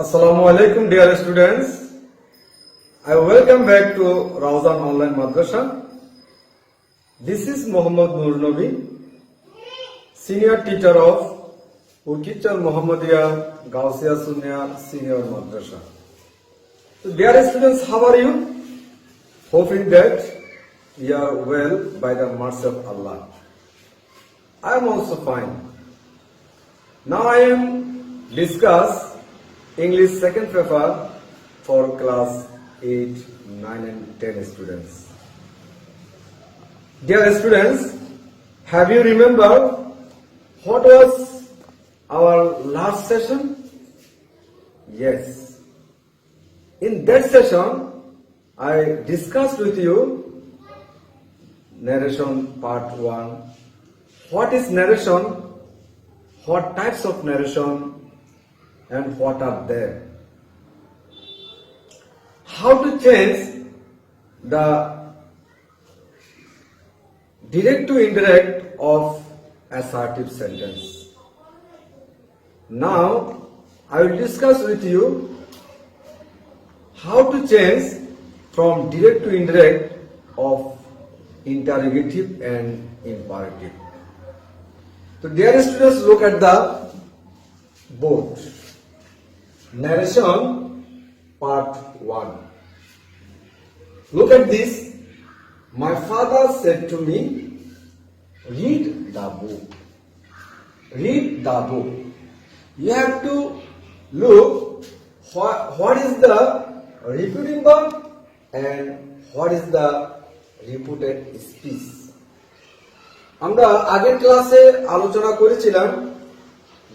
Assalamu alaikum dear students. I welcome back to Rawzan Online Madrasa. This is Muhammad Nur Nabi, senior teacher of Urkichar Muhammadiyah Gausiya Sunya Senior Madrasa. So dear students, how are you? Hoping that you are well by the mercy of Allah. I am also fine. Now I am discuss English second paper for class 8, 9 and 10 students. Dear students, have you remembered what was our last session? Yes. In that session, I discussed with you narration part 1. What is narration? What types of narration? And what are there? How to change the direct to indirect of assertive sentence. Now, I will discuss with you how to change from direct to indirect of interrogative and imperative. So, dear students, look at the board. Narration part 1. Look at this. My father said to me, read the book. Read the book. You have to look what is the repeating verb and what is the repeated speech. আমরা আগের ক্লাসে আলোচনা করেছিলাম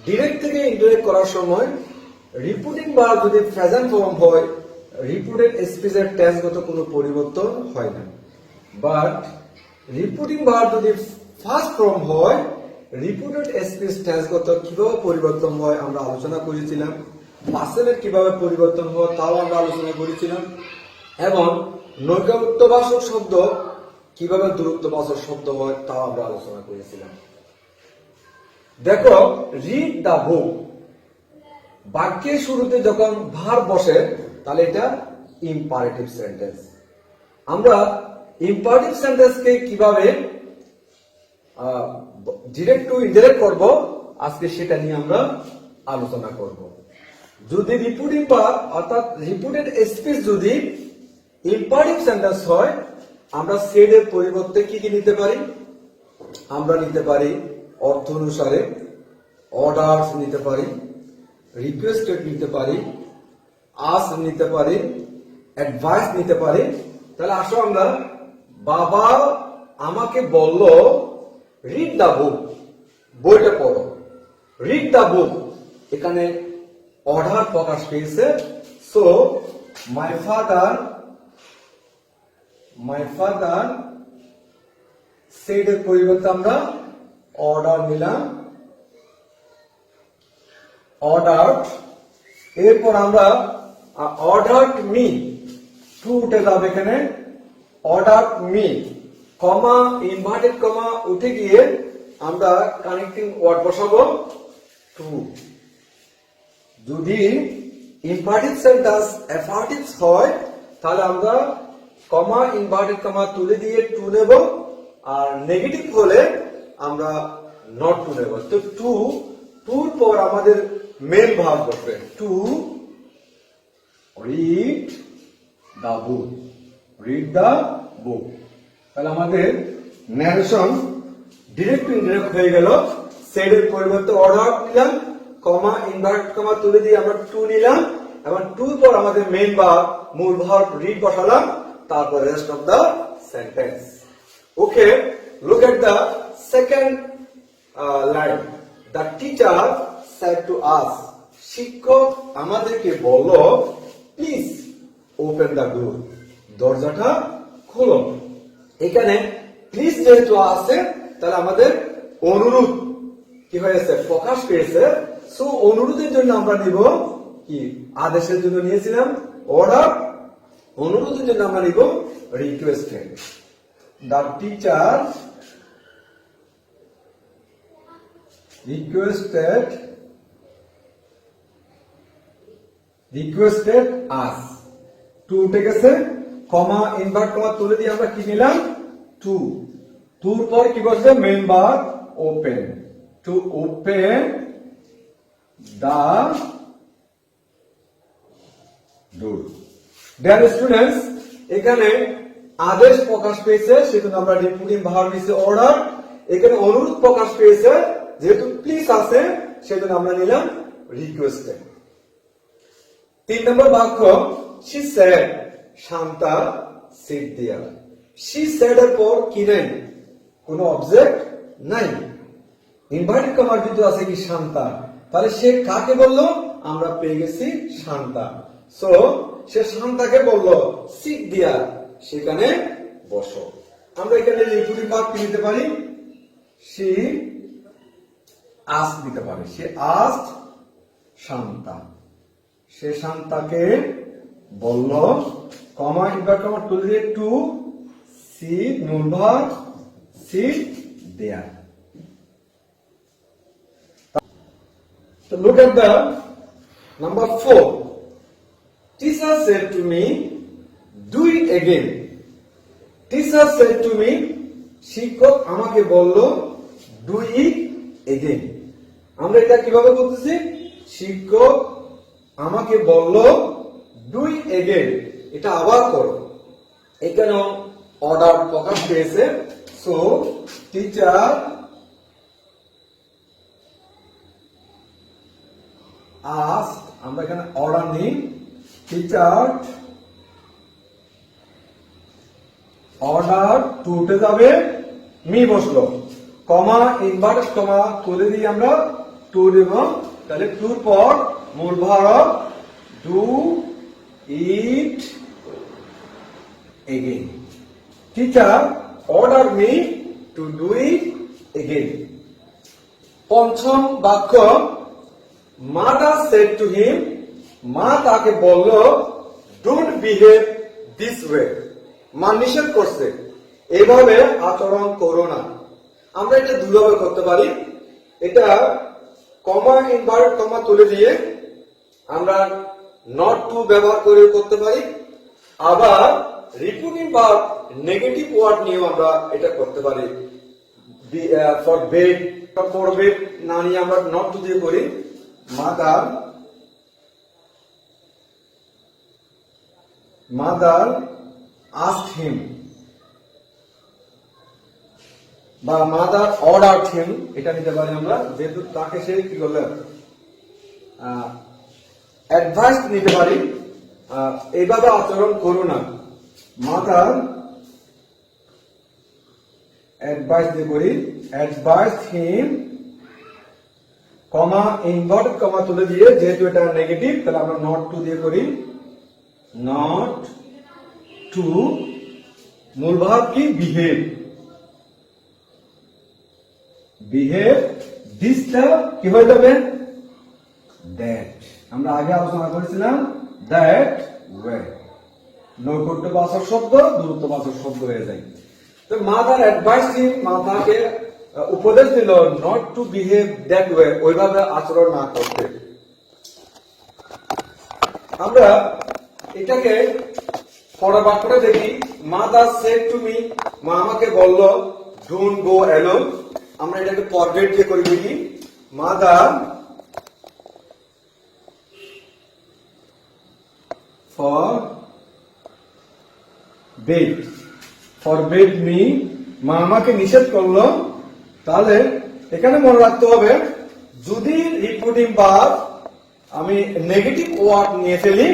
direct থেকে indirect করার সময় repeating verb যদি present form হয় রিপিটেড স্পিচের টেন্সগত কোনো পরিবর্তন হয় না, বাট রিপিটিং ভার্ব যদি ফার্স্ট ফর্ম হয় রিপিটেড স্পিচ টেন্সগত কিভাবে পরিবর্তন হয় আমরা আলোচনা করেছিলাম। পাসেলের কিভাবে পরিবর্তন হয় তাও আমরা আলোচনা করেছিলাম, এবং নৈকট্যবাচক শব্দ কিভাবে দূরত্ববাচক শব্দ হয় তাও আমরা আলোচনা করেছিলাম। দেখো, রিড দ্য বুক বাক্যের শুরুতে যখন ভার্ব বসে তাহলে এটা ইম্পারেটিভ সেন্টেন্স। আমরা ইম্পারেটিভ সেন্টেন্সকে কিভাবে ডিরেক্ট টু ইনডাইরেক্ট করব আজকে সেটা নিয়ে আমরা আলোচনা করব। যদি রিপিটিং ভার্ব অর্থাৎ রিপিটেড স্পিচ যদি ইম্পারেটিভ সেন্টেন্স হয় আমরা সেড এর পরিবর্তে কি কি নিতে পারি? আমরা নিতে পারি অর্থ অনুসারে, অর্ডারস নিতে পারি, রিকোয়েস্টেড নিতে পারি, আস নিতে পারি, অ্যাডভাইস নিতে পারি। তাহলে আসো আমরা, বাবা আমাকে বলল রিড দ্য বুক, বইটা পড়ো। রিড দ্য বুক এখানে অর্ডার প্রকাশ পেয়েছে। সো মাই ফাদার সেড এর পরিবর্তে আমরা অর্ডার নিলাম, অর্ডার। এরপর আমরা অর্ডার মি, টু উঠে যাবে এখানে, order me, comma inverted comma উঠে গিয়ে আমরা কানেক্টিং ওয়ার্ড বসাবো টু। যদি ইম্পারেটিভ সেন্টেন্স অ্যাফার্টিভ হয় তাহলে আমরা কমা ইনভার্টেড কমা তুলে দিয়ে টু নেব, আর নেগেটিভ হলে আমরা নট টু নেব। তো টুর পর আমাদের মেন ভার্ব বসবে, to read the book, read the book. তাহলে আমাদের ন্যারেশন ডিরেক্ট টু ইনডাইরেক্ট হয়ে গেল। সেড এর পরিবর্তে অর্ডার নিলাম, কমা ইনভার্ট কমা তুলে দিয়ে আমরা টু নিলাম, এবং টুর পর আমাদের মেন ভার্ব মূল ভার্ব রিড বসালাম, তারপর rest of the sentence. Okay, look at the second line. The teacher said to us, শিক্ষক আমাদেরকে বলল, প্লিজ ওপেন দ্য ডোর, দরজাটা খোলো। এখানে প্লিজ যেহেতু আছে তাহলে আমাদের অনুরোধ কি হয়েছে, প্রকাশ পেয়েছে। সো অনুরোধের জন্য আমরা নিব কি, আদেশের জন্য নিয়েছিলাম অর্ডার, অনুরোধের জন্য আমরা নিব requested. The teacher requested requested us, to উঠে গেছে, কমা ইনভার্ট কমা তুলে দিয়ে আমরা কি নিলাম, টু, টুর পর কি বসবে, main verb open, to open the door. Dear students, এখানে আদেশ প্রকাশ পেয়েছে, সেজন্য আমরা রিপোর্টিং ভার্ব নিচে অর্ডার, এখানে অনুরোধ প্রকাশ পেয়েছে, যেহেতু প্লিজ আছে সেজন্য আমরা নিলাম রিকোয়েস্টেড। 3 নম্বর বাক্য, she said, Shanta sit there। she said এর পর কি নেই, কোন অবজেক্ট নাই, ইনভার্টেড কমার ভিতরে আছে কি, শান্তা, তাহলে সে কাকে বললো, আমরা পেয়ে গেছি শান্তা। সো সে শান্তাকে বললো sit there, সেখানে বসো। আমরা এখানে রিপোর্টিং ভার্ব কি নিতে পারি, she asked দিতে পারি, she asked শান্তা, সে শান্তাকে বলল, কমা ইনভার্ট কমা তুলে দিয়ে টু সিট, মূল verb sit there. So look at the number 4. Teacher said to me, do it again. Teacher said to me, শিক্ষক আমাকে বলল, do it again। আমরা এটা কিভাবে বলতেছি, শিক্ষক আমাকে বলল ডু ইট এগেইন, এটা আবার করো। এখানে অর্ডার প্রকাশ পেয়েছে, সো টিচার আস্কড, আমরা এখানে অর্ডার নিই, টিচার অর্ডার, টু উঠে যাবে, মি বসলো, কমা ইনভার্টেড কমা তুলে দিয়ে আমরা টু দেব, তাহলে টুর পর মূল verb do it again. Teacher order me to do it again. পঞ্চম বাক্য, মাদার সেড টু হিম, মা তাকে বলল ডোন্ট বিহেভ দিস ওয়ে, মা নিষেধ করছে এভাবে আচরণ করো না। আমরা এটা দুভাবে করতে পারি, এটা কমা ইনভার্টেড কমা তুলে দিয়ে আমরা নট টু ব্যবহার করে করতে পারি, আবার রিপোর্টিং ভার্ব নেগেটিভ ওয়ার্ড নিয়েও আমরা এটা করতে পারি। ফর বেড, ফর বেড না নিয়ে আমরা নট টু দিয়ে করি, মাদার আস্কড হিম বা মাদার অর্ডারড হিম, এটা নিতে পারি আমরা, যেহেতু তাকে সে কি করলেন অ্যাডভাইস নিতে পারি, এইভাবে আচরণ করো না, মাদার অ্যাডভাইস দিয়ে করি, অ্যাডভাইস হিম, কমা ইনভার্টেড কমা তুলে দিয়ে, যেহেতু এটা নেগেটিভ তাহলে আমরা নট টু দিয়ে করি, নট টু, মূল ভার্ব কি, বিহেভ, বিহেভ, দিসটা কি হয়ে যাবে, দ্যাট, আমরা আগে আলোচনা করেছিলাম দ্যাট ওয়ে, নৈকট্যবাচক শব্দ দূরত্ববাচক শব্দ হয়ে যায়। তো মাদার অ্যাডভাইস হিম, মাতাকে উপদেশ দিল not to behave that way, ওইভাবে আচরণ না করতে। আমরা এটাকে পরের বাক্যটা দেখি, মাদার সেড টু মি, মা আমাকে বলল ডোন্ট গো অ্যালোন, আমরা এটাকে ফরগেট দিয়ে করে দেখি, মাদার ফরবেড মি, মা আমাকে নিষেধ করলো। তাহলে এখানে মনে রাখতে হবে, যদি রিপোর্টিং ভার্ব আমি নেগেটিভ ওয়ার্ড নিয়ে ফেলি,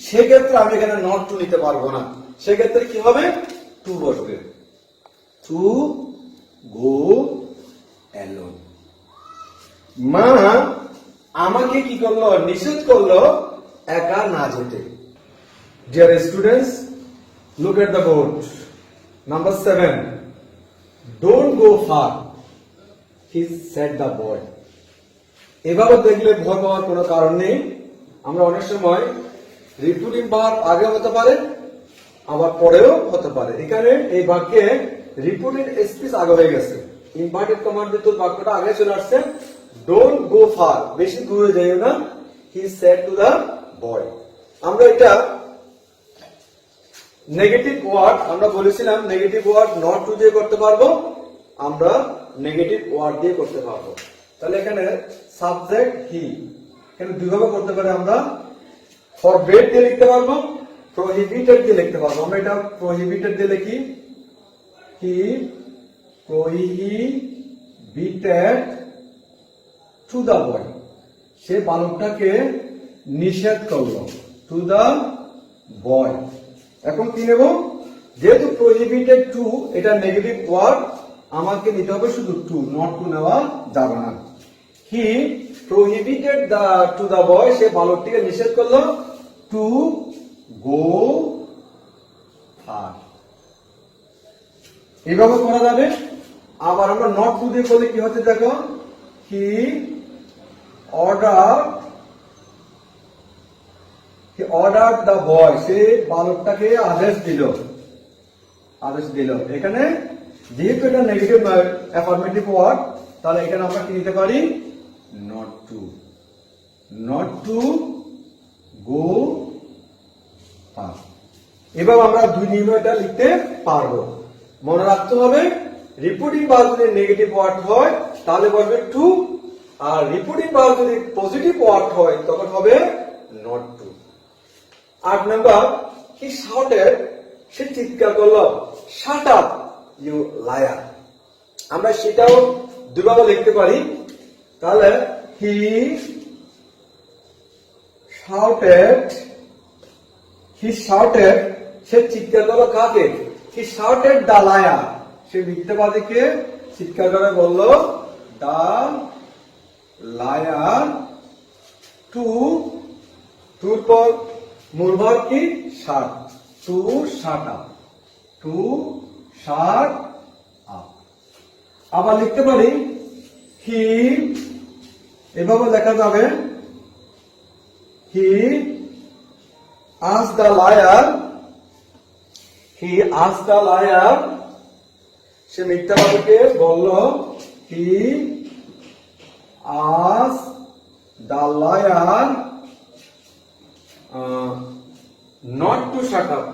সেক্ষেত্রে আমি এখানে নট টু নিতে পারবো না, সেক্ষেত্রে কি হবে, টু বসবে, টু গো অ্যালোন। মা আমাকে কি করলো, নিষেধ করলো একা না যেতে। Dear students, look at the board. Number 7. Don't go far, he said the boy. এভাবে দেখলে ভয় পাওয়ার কোনো কারণ নেই। আমরা অনেক সময় রিপোর্টিং ভার্ব আগে হতে পারে, আবার পরেও হতে পারে। এখানে এই বাক্যে রিপোর্টিং স্পিচ আগে হয়ে গেছে, ইনভার্টেড কমার ভিতর বাক্যটা আগে চলে আসছে। ডোন্ট গো ফার, বেশি দূরে যাইও না, he said to the boy. আমরা এটা নেগেটিভ ওয়ার্ড, আমরা বলেছিলাম নেগেটিভ ওয়ার্ড নট টু দিয়ে করতে পারবো, আমরা নেগেটিভ ওয়ার্ড দিয়ে করতে পারবো। তাহলে এখানে সাবজেক্ট হি, এখানে দুইভাবে করতে পারি, আমরা ফরবিড দিয়ে লিখতে পারবো, প্রহিবিটেড দিয়ে লিখতে পারবো। আমরা এটা প্রহিবিটেড দিয়ে লিখি, হি প্রহিবিটেড টু দা বয়, সে বালকটাকে নিষেধ করলো, টু দা বয়। এখন কি নেব, যেহেতু প্রহিবিটেড টু এটা নেগেটিভ ওয়ার্ড, আমাকে নিতে হবে শুধু টু, নট টু নেওয়া যাবে না। হি প্রহিবিটেড টু দা বয়, সে বালকটিকে নিষেধ করলো টু গো ফার, এইভাবে করা যাবে। আবার আমরা নট টু দিয়ে করলে কি হচ্ছে দেখো, হি অর্ডার দা বয়, সে বালকটাকে আদেশ দিল। এখানে যেহেতু এটা নেগেটিভ অ্যাফার্মেটিভ ওয়ার্ড, তাহলে এখানে আমরা কি নিতে পারি, নট টু গো ফার। এবার আমরা দুই নিয়মে এটা লিখতে পারবো। মনে রাখতে হবে, রিপোর্টিং ভার্ব যদি নেগেটিভ ওয়ার্ড হয় তাহলে বলবে টু, আর রিপোর্টিং ভার্ব যদি পজিটিভ ওয়ার্ড হয় তখন হবে not to. 8 number, he shouted, সে চিৎকার করলো, শাট আপ ইউ লায়ার। আমরা সেটাও দুইভাবে লিখতে পারি। তাহলে হি শাউটেড, সে চিৎকার করলো কাকে, হি শাউটেড দা লায়ার, সে মিথ্যাবাদীকে চিৎকার করে বলল দা লায়ার টুর পর মূল ভার্ব কি, শাট, টু শাট আপ। আবার লিখতে পারি হি, এভাবে লেখা যাবে, হি আস্ক দা লায়ার, সে মিথ্যাবাদীকে বলল, he ask the liar not to shut up,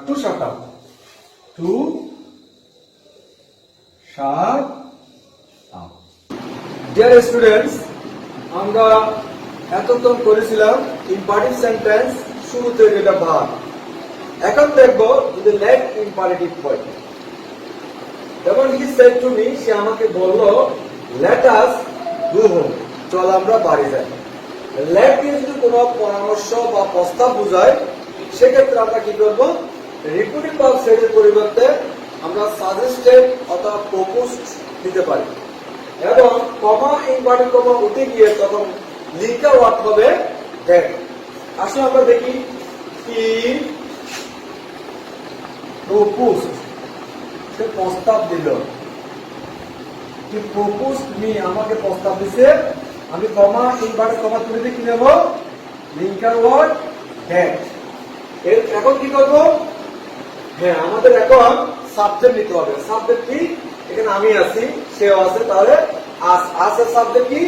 to shut up. Dear students, আমরা এতক্ষণ করেছিলাম ইম্পারেটিভ সেন্টেন্স, শুরুতে যেটা ভার্ব। এখন দেখবো যদি লেট ইম্পারেটিভ হয়। যেমন হি সেড টু মি, সে আমাকে বলল, লেট আস গো হোম, চল আমরা বাড়ি যাই। লেট দিয়ে যদি কোনো পরামর্শ বা প্রস্তাব বোঝায়, সেক্ষেত্রে আমরা কি করবো, রিপোর্টিং ভার্ব সেটের পরিবর্তে আমরা সাজেস্টেড অথবা প্রপোজড দিতে পারি, এবং কমা ইনভার্টেড কমা উঠে গিয়ে তখন লিঙ্কা ওয়ার্ড হবে দ্যাট। আসলে আমরা দেখি, হি প্রপোজড, সে প্রস্তাব দিল, হি প্রপোজড মি, আমাকে প্রস্তাব দিছে। আমি কমা ইনভার্টেড কমা তুলে দিয়ে কি নেব, লিঙ্কার ওয়ার্ড দ্যাট। এখন কি করবো, হ্যাঁ আমাদের এখন সাবজেক্ট নিতে হবে। সাবজেক্ট কি, এখানে আমি আছি, সেও আছে, তাহলে আসে সাবজেক্ট কি,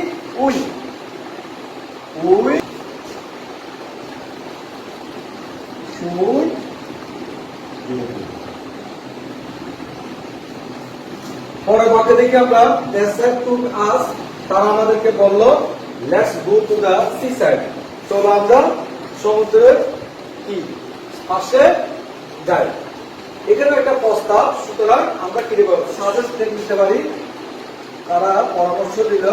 উই শুড। পরের বাক্যে দেখি আমরা, they said to us, তারা আমাদেরকে বলল, let's go to the sea side, চলো আমরা সমুদ্রের কি পাশে যাই। এখানে একটা প্রস্তাব, সুতরাং আমরা কি দেব, সাজেস্ট নিতে পারি। তারা পরামর্শ দিল,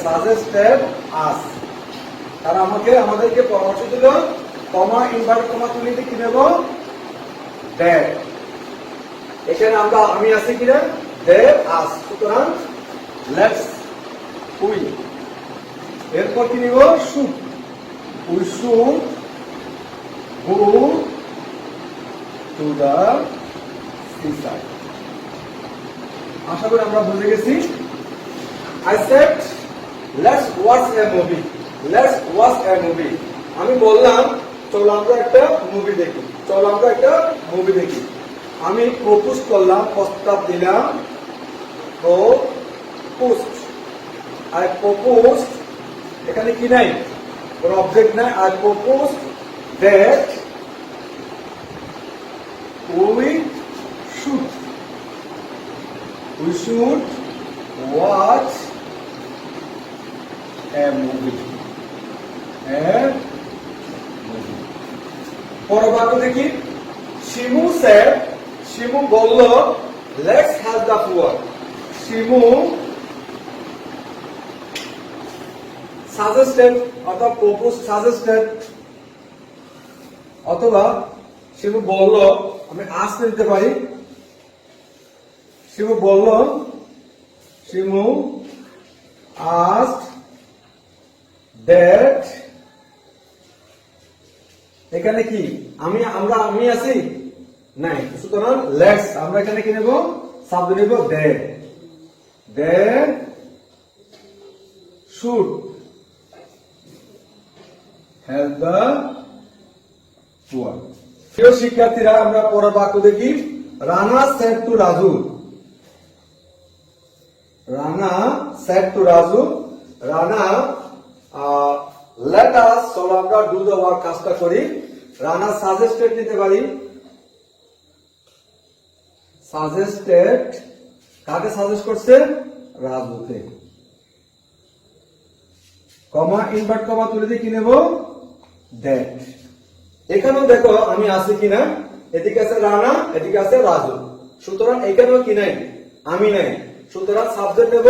সাজেস্টেড আস, তারা আমাদেরকে পরামর্শ দিল, কমা ইনভার্টেড কমা তুলে দিয়ে কি নেব, দ্যাট। এখানে আমরা আমি আছি কিনা, দে আস, সুতরাং লেটস উই। এরপর কি নিব, should, we should go to the sea side. আশা করি আমরা বুঝে গেছি। I said let's watch a movie. আমি বললাম চলো আমরা একটা মুভি দেখি। আমি প্রপোজ করলাম, প্রস্তাব দিলাম, I proposed এখানে কি নাই, কোন অবজেক্ট নাই। I propose that we should watch A movie. পরের বাক্য দেখি, শিমু বলল let's have the poor. Shimu suggested অথবা প্রপোজ সাজেস্টেড, অথবা শিমু বলল, আমি আস্ক নিতে পারি, শিমু বলল, শিমু আস্কড দ্যাট, এখানে কি আমি আছি নাই, সুতরাং লেটস আমরা এখানে কি নেব, শব্দ নেব they should help the poor. প্রিয় শিক্ষার্থীরা, আমরা পরের বাক্য দেখি, Rana said to Raju. Rana let us, চলো আমরা ডু দ্য ওয়ার্ক, কাজটা করি। রানা সাজেস্টেড নিতে পারি, সাজেস্টেড কাকে সাজেস্ট করছে, রাজুকে। কমা ইনভার্ট কমা তুলে দিয়ে কি নেব, দ্যাট। এখানেও দেখো আমি আছি কিনা, এদিকে আছে রানা, এদিকে আছে রাজু, সুতরাং এখানেও কি নাই, আমি নাই, সুতরাং সাবজেক্ট নেব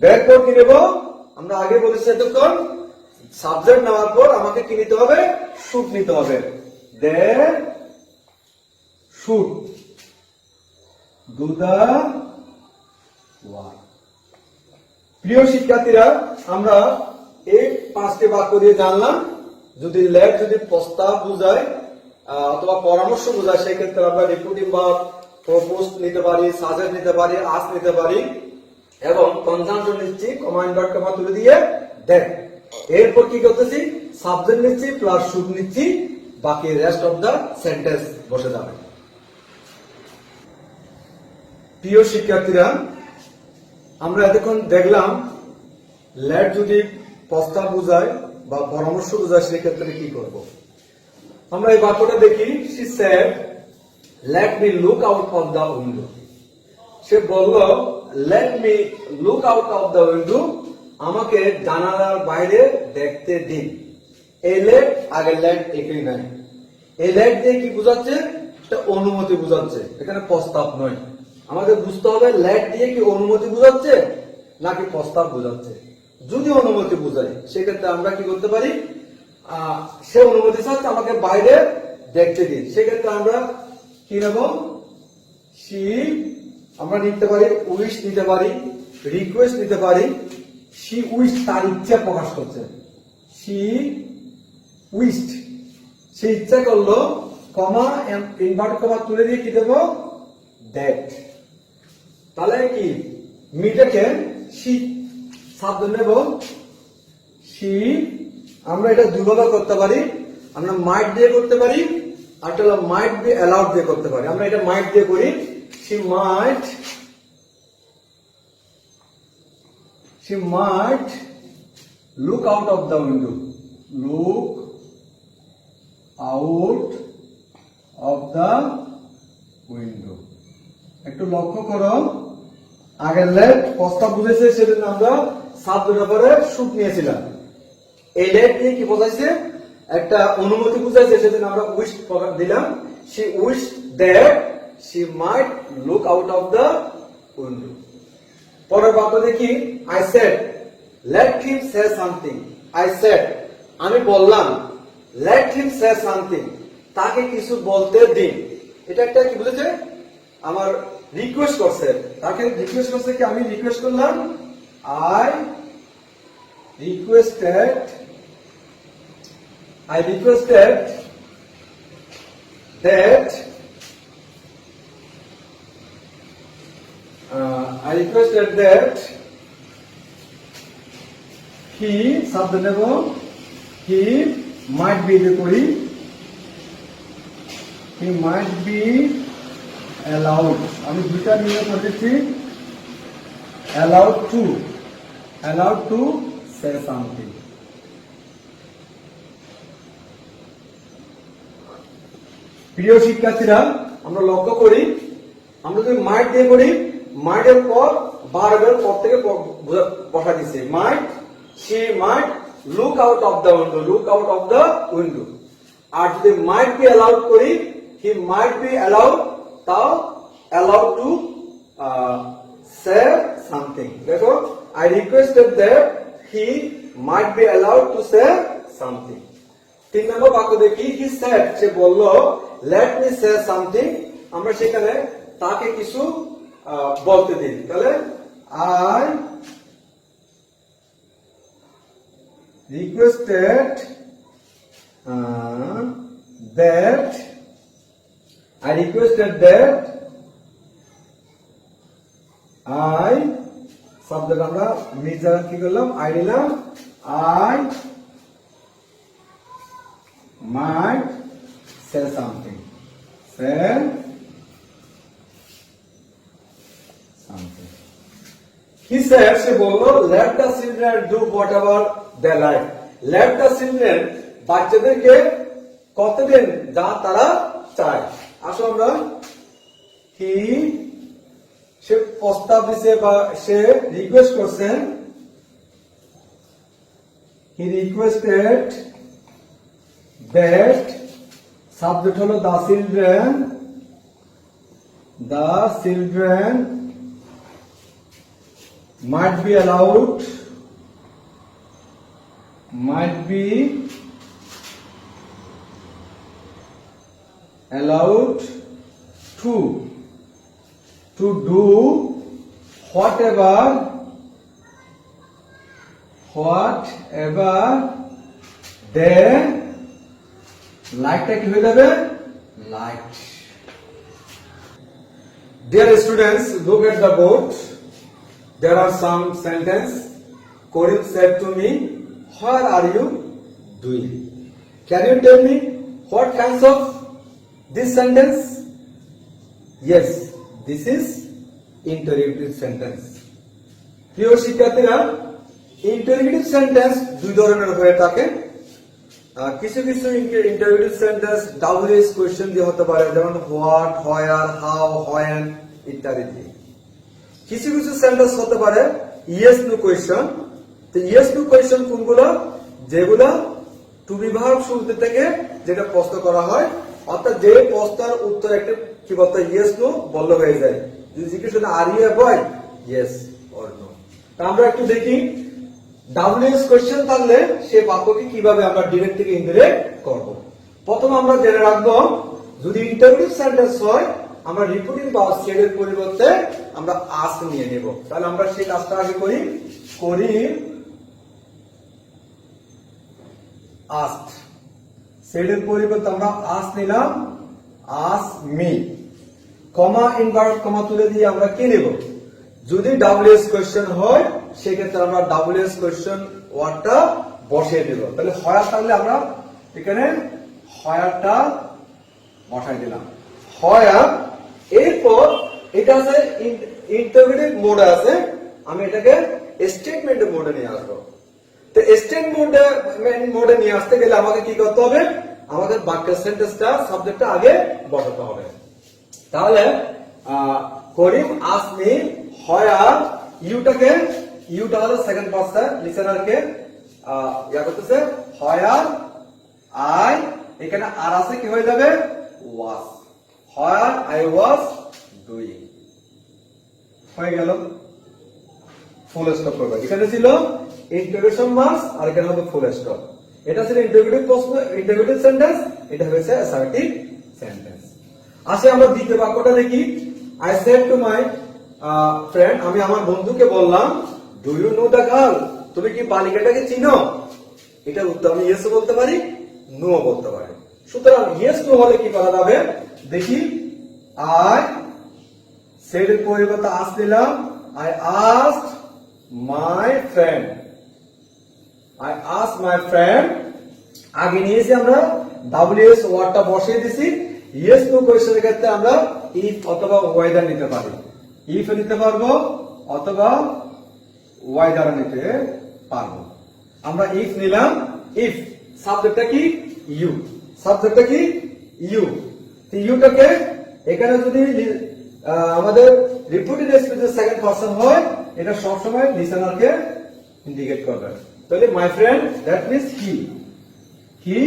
দ্যাট। পর কি নেব, আমরা আগে বলেছি এতক্ষণ, সাবজেক্ট নেওয়ার পর আমাকে কি নিতে হবে, শুড নিতে হবে। They should do the work. প্রিয় শিক্ষার্থীরা, আমরা এই 5টি বাক্য দিয়ে জানলাম, যদি লেট যদি প্রস্তাব বোঝায় অথবা পরামর্শ বোঝায়, সেই ক্ষেত্রে আমরা রিপোর্টিং বা প্রপোজ নিতে পারি, সাজেস্ট নিতে পারি, আস্ক নিতে পারি, এবং কনজাংশন নিচ্ছি, কমা ইনভার্ট কমা তুলে দিয়ে দ্যাট। এরপর কি করতেছি, সাবজেক্ট নিচ্ছি প্লাস শুড নিচ্ছি, বাকি রেস্ট অফ দা সেন্টেন্স বসে যাবে। প্রিয় শিক্ষার্থীরা, আমরা এতক্ষণ দেখলাম লেট যদি প্রস্তাব বোঝায় বা পরামর্শ বোঝায়, সেক্ষেত্রে কি করব। আমরা এই বাক্যটা দেখি, she said let me look out of the window। সে বলল let me look out of the window, আমাকে জানালার বাইরে দেখতে দিন। এই লেট আগে লেট একই নাই, এই লেট দিয়ে কি বোঝাচ্ছে, এটা অনুমতি বোঝাচ্ছে, এখানে প্রস্তাব নয়। আমাদের বুঝতে হবে লেট দিয়ে কি অনুমতি বোঝাচ্ছে নাকি প্রস্তাব বোঝাচ্ছে। যদি অনুমতি বোঝায়, সেক্ষেত্রে আমরা কি করতে পারি, সে অনুমতি চাচ্ছে আমাকে বাইরে দেখতে দিন, সেক্ষেত্রে আমরা কি নেব, আমরা নিতে পারি উইশ নিতে পারি, রিকোয়েস্ট নিতে পারি। শি উইশ তার ইচ্ছা প্রকাশ করছে, শি উইশড সে ইচ্ছা করলো, কমা ইনভার্ট কমা তুলে দিয়ে কি দেবো, দ্যাট। তাহলে কি মিটাকে শি শব্দ নেব, শি। আমরা এটা দুভাবে করতে পারি, আমরা মাইট দিয়ে করতে পারি, আর এটা মাইট বি অ্যালাউড দিয়ে করতে পারি। আমরা এটা মাইট দিয়ে করি, she might look out of the window, look out of the window। একটু লক্ষ্য করো, আগে লেট প্রস্তাব বুঝেছে, সেজন্য আমরা সাবজেক্টের পরে শুড নিয়েছিলাম। এই লেট নিয়ে কি বোঝাইছে, একটা অনুমতি বুঝাইছে, সেজন্য আমরা উইশ দিলাম। she wished that she might look out of the window। পরের বাক্য দেখি, I said let him say something। I said আমি বললাম, let him say something তাকে কিছু বলতে দিন। এটা একটা কি বলেছে, আমার রিকোয়েস্ট করছে, তাকে রিকোয়েস্ট করছে কি, আমি রিকোয়েস্ট করলাম, I requested that he শব্দ নেব, he might be the করি, he might be allowed। আমি দুইটা নিয়ে করতেছি, allowed to allowed to say something. প্রিয় শিক্ষার্থীরা, আমরা লক্ষ্য করি, আমরা যদি মাইট দিয়ে করি, মাইটের পর বারবার পর থেকে বসা দিচ্ছে। মাইট, she might look out of the window, look out of the window. আর যদি might be allowed করি, he might be allowed, তাও allowed to say something. দেখো, I requested that he might be allowed to say something. 3 নম্বর বাক্য দেখি, he said, সে বলল, let me say something. আমরা সেখানে তাকে কিছু বলতে দিই। তাহলে I requested that I শব্দটা আমরা মিজান কি করলাম, I নিলাম, I might say something. He said, সে বলল, let the children do whatever they like. Let the children, বাচ্চাদেরকে করতে দিন যা তারা চায়। আসো আমরা, সে প্রস্তাব দিছে বা সে রিকোয়েস্ট করছেন, he requested that, সাবজেক্ট হলো the children might be allowed to do whatever they like. কি হয়ে যাবে, like. Dear students, look at the board. There are some sentences. Karim said to me, what are you doing? Can you tell me what kinds of this sentence? Yes, this is interrogative sentence. প্রিয় শিক্ষার্থীরা, interrogative sentence দুই ধরনের হয়ে থাকে। কিছু কিছু interrogative sentence WH question দিয়ে হতে পারে, যেমন what, where, how, when ইত্যাদি। কিছু কিছু সেন্টেন্স হতে পারে yes no question। তো yes no question কোনগুলো, যেগুলো টু বি ভার্ব শুরুতে থেকে যেটা প্রশ্ন করা হয়, অর্থাৎ যে প্রশ্নের উত্তর একটা কি বলতে yes no বললে হয়ে যায়। যদি জিজ্ঞেস করেন are you a boy, yes or no। তা আমরা একটু দেখি WH কোশ্চেন থাকলে সে বাক্যকে কিভাবে আমরা ডিরেক্ট থেকে ইনডিরেক্ট করব। প্রথম আমরা জেনে রাখবো, যদি ইন্টারোগেটিভ সেন্টেন্স হয়, আমরা রিপিটিং বা সেডের পরিবর্তে আমরা আস্ক নিয়ে নেব। তাহলে আমরা সেই কাজটা আগে করি আস্ক, সেডের পরিবর্তে আমরা আস্ক নিলাম, আস্ক মি, কমা ইনভার্ট কমা তুলে দিয়ে আমরা কি নেব, যদি WH কোশ্চেন হয় সেক্ষেত্রে আমরা WH কোশ্চেন ওয়ার্ডটা বসিয়ে দেব। তাহলে হয়ার থাকলে আমরা এখানে হয়ারটা বসাই দিলাম, হয়ার। এরপর এটা আছে ইন্টারোগেটিভ মোডে আছে, আমি এটাকে স্টেটমেন্ট মোডে নিয়ে আসবো। তো স্টেটমেন্ট মোডে নিয়ে আসতে গেলে আমাকে কি করতে হবে, আমাদের বাক্যের সেন্টেন্সটা সাবজেক্টটা আগে বসাতে হবে। তাহলে করিম asked me where, ইউটা হলো সেকেন্ড পার্সন, লিসেনারকে ইয়া করতেছে, where I, এখানে আর আছে কি হয়ে যাবে was, where I was doing, হয়ে গেল। ফুল স্টপ করবে, এখানে ছিল ইন্টারোগেশন মার্কস আর এখানে হবে ফুল স্টপ। এটা ছিল ইন্টারোগেটিভ প্রশ্ন, ইন্টারোগেটিভ সেন্টেন্স, এটা হয়েছে অ্যাসার্টিভ সেন্টেন্স। আসে আমরা দ্বিতীয় বাক্যটা দেখি, I said to my friend, আমি আমার বন্ধুকে বললাম, do you know the girl, তুমি কি বালিকাটাকে চিনো? এটা উত্তর আমি yes বলতে পারি, no বলতে পারি। সুতরাং yes no হলে কি করা যাবে দেখি, I said এর পরিবর্তে ask দিলাম, I asked my friend, আগে নিয়েছি আমরা WH ওয়ার্ডটা বসিয়ে দিছি। yes no কোশ্চেনের ক্ষেত্রে আমরা if অথবা whether নিতে পারি, if নিতে পারবো অথবা ওয়াই দ্বারা নিতে পারবো। আমরা ইফ নিলাম, ইফ সাবজেক্টটা কি ইউ, সাবজেক্টটা কি ইউ, ইউটাকে এখানে যদি আমাদের রিপিটেড স্পিচের সেকেন্ড পারসন হয়, এটা সবসময় লিসেনারকে ইন্ডিকেট করবে। তাহলে my friend that means he, he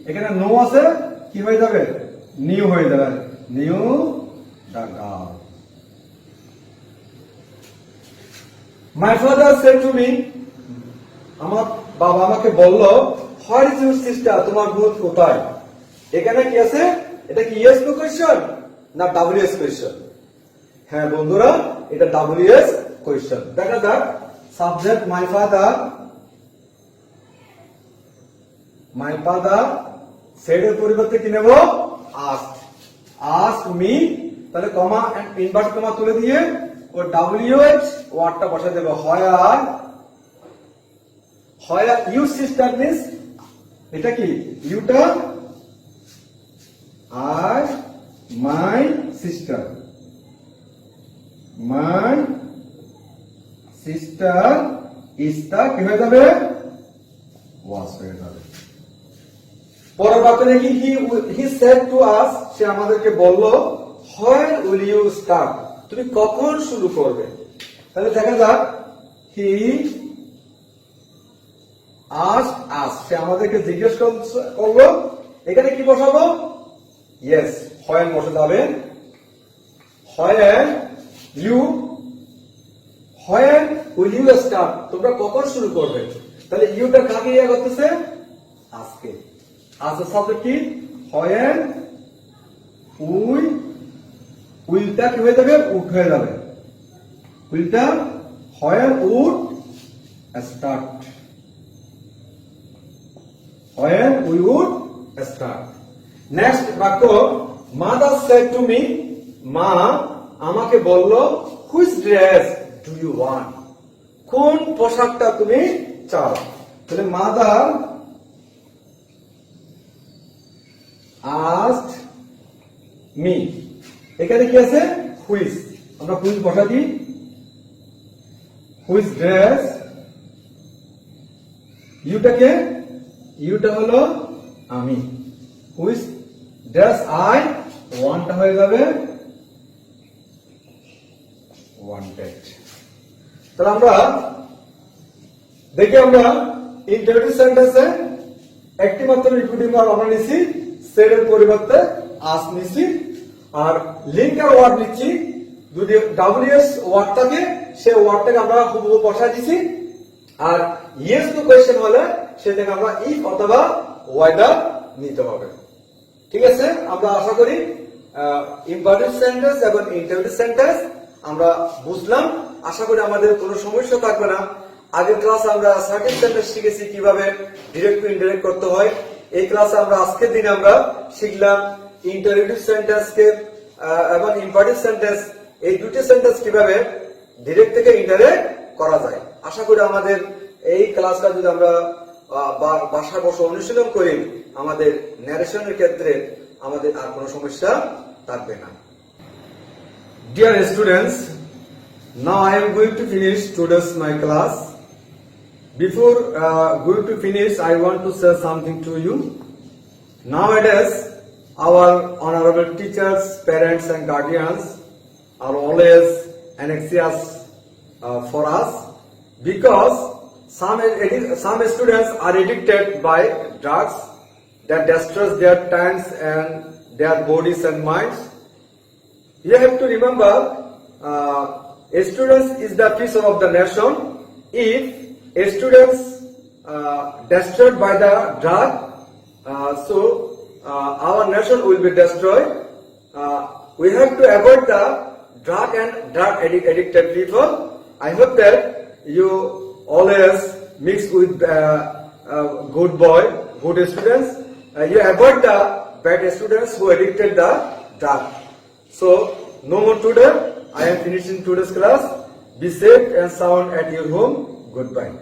এখানে নো আছে, কি হয়ে যাবে নিউ হয়ে যাবে, knew the girl. My father said to me, আমার বাবা আমাকে বলল, হোয়ার ইজ ইউর সিস্টার, তোমার বোন কোথায়। এখানে কি আছে, এটা কি ইয়েস নো কোয়েশ্চন না ডাব্লিউএস কোয়েশ্চন? হ্যাঁ বন্ধুরা, এটা ডাব্লিউএস কোয়েশ্চন। দেখা যাক, subject my father, my father shed এর পরিবর্তে কি নেব, আস্কড, আস্ক মি, তাহলে কমা এন্ড ইনভার্ট কমা তুলে দিয়ে ও ডাব্লিউএইচ ওয়ার্ডটা বসা দেব, where, where your sister means এটা কি ইউটা, are my sister, my sister is the কি হয়ে যাবে, ওয়াজ হয়ে যাবে। পরের বাক্যে দেখি, হি সেড টু আস, সে আমাদেরকে বলল, হোয়েন উইল ইউ স্টার্ট, তুমি কখন শুরু করবে। তাহলে দেখা যাক, হি আস্কড আস, সে আমাদেরকে জিজ্ঞেস করলো, এখানে কি বসাবো, ইয়েস হোয়েন বসে যাবে, when you, when will you start, তোমরা কখন শুরু করবে। তাহলে ইউটা কাকে ইয়া করতেছে, আজকে, আজকে সাবজেক্ট কি হোয়েন, উইলটা কি হয়ে যাবে, উড হয়ে যাবে, উইলটা when would start, when we would start. Next বাক্য, মাদার সেড টু মি, মা আমাকে বলল, which dress do you want, কোন পোশাকটা তুমি চাও। তাহলে মাদার আস্কড মি, এখানে কি আছে, হুইচ, আমরা হুইচ বসা দিই, হুইচ ড্রেস, ইউটাকে, ইউটা হলো আমি, হুইচ ড্রেস আই ওয়ান্ট হয়ে যাবে ওয়ান্টেড। তাহলে আমরা দেখি, আমরা ইন্টারভিউ সেন্টেন্সে একটি মাত্র রিপিটিং ভার্ব আমরা নিছি, সেড এর পরিবর্তে আস নিছি, আর লিঙ্কার ওয়ার্ড নিচ্ছি, যদি ডাব্লিউএস ওয়ার্ড থাকে সেই ওয়ার্ডটাকে আমরা হুবহু বসায় দিছি, আর ইয়েস নো কোয়েশ্চেন হলে সেটাকে আমরা ইফ অথবা ওয়াইদার নিতে হবে। ঠিক আছে, আমরা আশা করি ইম্পারেটিভ সেন্টেন্স এবং ইন্টারভিউ সেন্টেন্স আমরা বুঝলাম। আশা করি আমাদের কোনো সমস্যা থাকবে না। আগের ক্লাসে আমরা সার্টিফ সেন্টেন্স শিখেছি কিভাবে ডিরেক্ট টু ইনডাইরেক্ট করতে হয়। এই ক্লাসে আমরা আজকের দিনে আমরা শিখলাম ইন্টারভিউ সেন্টেন্সকে এবং ইম্পারেটিভ সেন্টেন্স, এই দুটি সেন্টেন্স কিভাবে ডিরেক্ট থেকে ইনডাইরেক্ট করা যায়। আশা করি আমাদের এই ক্লাসটা যদি আমরা বাসায় বসে অনুশীলন করি, আমাদের ন্যারেশনের ক্ষেত্রে আমাদের আর কোনো সমস্যা থাকবে না। Dear students, now I am going to finish today's my class. Before going to finish, I want to say something to you. Nowadays, our honorable teachers, parents and guardians are always anxious for us, because some students are addicted by drugs that destroys their times and their bodies and minds. You have to remember, a student is the future of the nation. If a student destroyed by the drug, so our nation will be destroyed. We have to avoid the drug and drug addicted people. I hope that you always mix with good boy, good students. You avoid the bad students who addicted the drug. So, no more today. I am finishing today's class. Be safe and sound at your home. Goodbye.